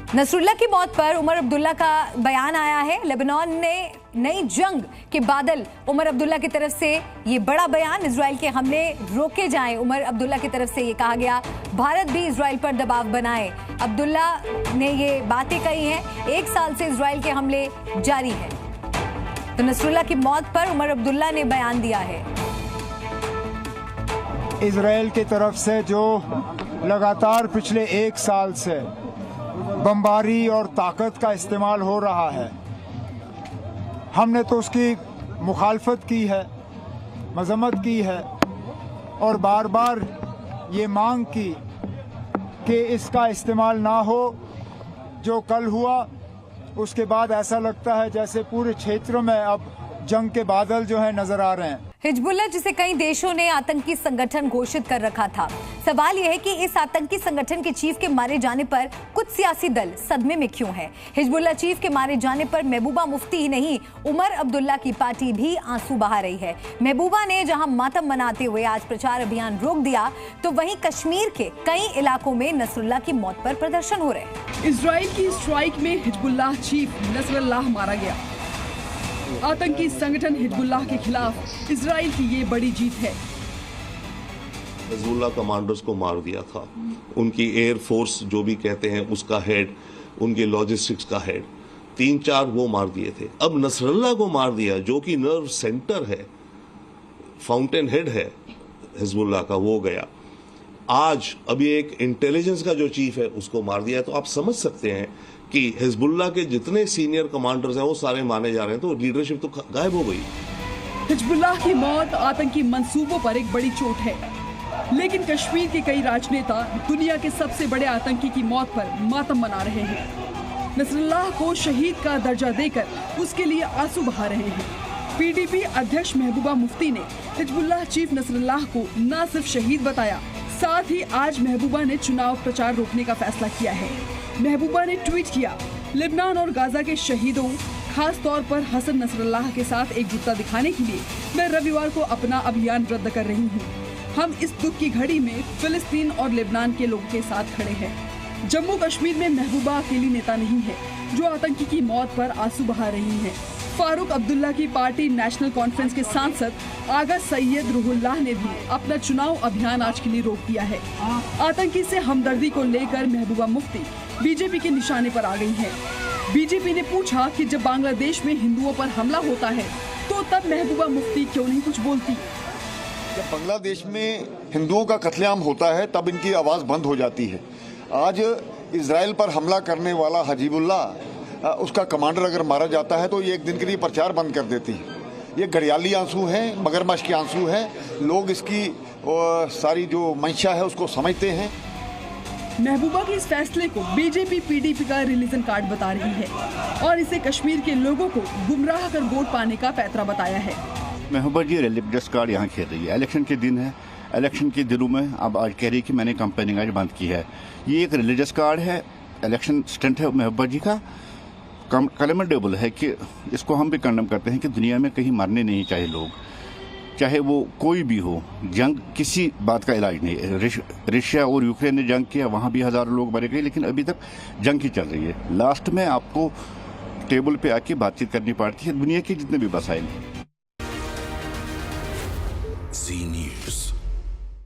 Nasrallah की मौत पर उमर अब्दुल्ला का बयान आया है। लेबनान ने नई जंग के बादल उमर अब्दुल्ला की तरफ से ये बड़ा बयान, इजराइल के हमले रोके जाएं। उमर अब्दुल्ला की तरफ से ये कहा गया, भारत भी इजराइल पर दबाव बनाए। अब्दुल्ला ने ये बातें कही हैं। 1 साल से इजराइल के हमले जारी है। तो नसरुल्लाह की मौत पर उमर अब्दुल्ला ने बयान दिया है। इजराइल की तरफ से जो लगातार पिछले 1 साल से बमबारी और ताकत का इस्तेमाल हो रहा है, हमने तो उसकी मुखालफत की है, मजम्मत की है और बार बार ये मांग की कि इसका इस्तेमाल ना हो। जो कल हुआ उसके बाद ऐसा लगता है जैसे पूरे क्षेत्र में अब जंग के बादल जो है नजर आ रहे हैं। हिजबुल्लाह, जिसे कई देशों ने आतंकी संगठन घोषित कर रखा था, सवाल यह है कि इस आतंकी संगठन के चीफ के मारे जाने पर कुछ सियासी दल सदमे में क्यों हैं? हिजबुल्लाह चीफ के मारे जाने पर महबूबा मुफ्ती ही नहीं, उमर अब्दुल्ला की पार्टी भी आंसू बहा रही है। महबूबा ने जहां मातम मनाते हुए आज प्रचार अभियान रोक दिया, तो वहीं कश्मीर के कई इलाकों में नसरुल्लाह की मौत पर प्रदर्शन हो रहे हैं। इजराइल की स्ट्राइक में हिजबुल्लाह चीफ नसरुल्लाह मारा गया। आतंकी संगठन हिजबुल्लाह के खिलाफ इजराइल की ये बड़ी जीत है। हिजबुल्लाह कमांडर्स को मार दिया था, उनकी एयर फोर्स जो भी कहते हैं उसका हेड, उनके लॉजिस्टिक्स का हेड, 3-4 वो मार दिए थे। अब नसरुल्लाह को मार दिया जो कि नर्व सेंटर है, फाउंटेन हेड है हिजबुल्लाह का, वो गया। आज अभी एक इंटेलिजेंस का जो चीफ है उसको मार दिया। तो आप समझ सकते हैं कि हिजबुल्लाह के जितने सीनियर कमांडर्स हैं वो सारे माने जा रहे हैं, तो लीडरशिप तो गायब हो गई। हिजबुल्लाह की मौत आतंकी मंसूबों पर एक बड़ी चोट है, लेकिन कश्मीर के कई राजनेता दुनिया के सबसे बड़े आतंकी की मौत पर मातम मना रहे हैं। नसरुल्लाह को शहीद का दर्जा देकर उसके लिए आंसू बहा रहे हैं। पीडीपी अध्यक्ष महबूबा मुफ्ती ने हिजबुल्लाह चीफ नसरुल्लाह को न सिर्फ शहीद बताया, साथ ही आज महबूबा ने चुनाव प्रचार रोकने का फैसला किया है। महबूबा ने ट्वीट किया, लेबनान और गाजा के शहीदों, खास तौर पर हसन नसरुल्लाह के साथ एकजुटता दिखाने के लिए मैं रविवार को अपना अभियान रद्द कर रही हूँ। हम इस दुख की घड़ी में फिलिस्तीन और लेबनान के लोगों के साथ खड़े हैं। जम्मू कश्मीर में महबूबा अकेली नेता नहीं है जो आतंकी की मौत पर आंसू बहा रही है। फारूक अब्दुल्ला की पार्टी नेशनल कॉन्फ्रेंस के सांसद आगा सैयद रूहुल्लाह ने भी अपना चुनाव अभियान आज के लिए रोक दिया है। आतंकी से हमदर्दी को लेकर महबूबा मुफ्ती बीजेपी के निशाने पर आ गई है। बीजेपी ने पूछा कि जब बांग्लादेश में हिंदुओं पर हमला होता है तो तब महबूबा मुफ्ती क्यों नहीं कुछ बोलती? जब बांग्लादेश में हिंदुओं का कत्लेआम होता है तब इनकी आवाज़ बंद हो जाती है। आज इजराइल पर हमला करने वाला हजीबुल्लाह, उसका कमांडर अगर मारा जाता है तो ये एक दिन के लिए प्रचार बंद कर देती है। ये घड़ियाली आंसू हैं, मगरमच्छ के आंसू हैं। लोग इसकी सारी जो मंशा है उसको समझते हैं। महबूबा के इस फैसले को बीजेपी पीडीपी का रिलीजन कार्ड बता रही है और इसे कश्मीर के लोगों को गुमराह कर वोट पाने का पैतरा बताया है। महबूबा जी रिलीजियस कार्ड यहाँ खेल रही है। इलेक्शन के दिन है, इलेक्शन के दिनों में अब आज कह रही है कि मैंने कैंपेनिंग आज बंद की है। ये एक रिलीजियस कार्ड है, इलेक्शन स्टंट है महबूबा जी का। कमेंडेबल है कि इसको हम भी कंडम करते हैं कि दुनिया में कहीं मरने नहीं चाहिए लोग, चाहे वो कोई भी हो। जंग किसी बात का इलाज नहीं है। रशिया और यूक्रेन ने जंग किया, वहाँ भी हजारों लोग मरे गए, लेकिन अभी तक जंग ही चल रही है। लास्ट में आपको टेबल पे आके बातचीत करनी पड़ती है दुनिया के जितने भी मसाइल हैं।